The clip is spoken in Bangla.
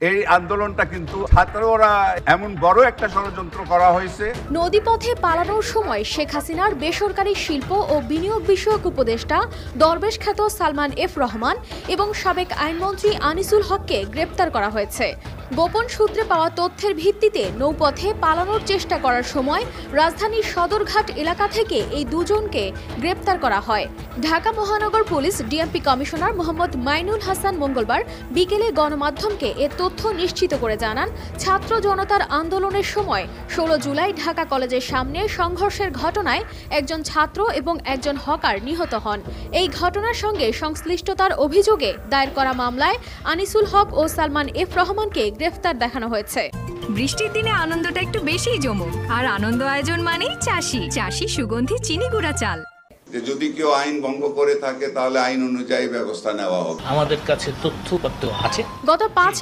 এই আন্দোলনটা কিন্তু ছাত্ররা এমন বড় একটা ষড়যন্ত্র করা হয়েছে। নদীপথে পালানোর সময় শেখ হাসিনার বেসরকারি শিল্প ও বিনিয়োগ বিষয়ক উপদেষ্টা দরবেশ খ্যাত সালমান এফ রহমান এবং সাবেক আইনমন্ত্রী আনিসুল হককে গ্রেপ্তার করা হয়েছে। গোপন সূত্রে পাওয়া তথ্যের ভিত্তিতে নৌপথে পালানোর চেষ্টা করার সময় রাজধানীর সদরঘাট এলাকা থেকে এই দুজনকে গ্রেপ্তার করা হয়। ঢাকা মহানগর police DMP commissioner Mohammad Mainul Hasan মঙ্গলবার বিকেলে গণমাধ্যমকে এ তথ্য নিশ্চিত করে জানান, ছাত্র জনতার আন্দোলনের সময় 16 জুলাই ঢাকা কলেজের সামনে সংঘর্ষের ঘটনায় একজন ছাত্র এবং একজন হকার নিহত হন। এই ঘটনার সঙ্গে সংশ্লিষ্টতার অভিযোগে দায়ের করা মামলায় আনিসুল হক ও সালমান এফ রহমানকে গ্রেফতার দেখানো হয়েছে। বৃষ্টির দিনে আনন্দটা একটু বেশিই জমুক, আর আনন্দ আয়োজন মানেই চাষি সুগন্ধি চিনি গুঁড়া চাল। যে যদি কেউ আইন ভঙ্গ করে থাকে তাহলে আইন অনুযায়ী ব্যবস্থা নেওয়া হবে। আমাদের কাছে তথ্যপত্র আছে। গত 5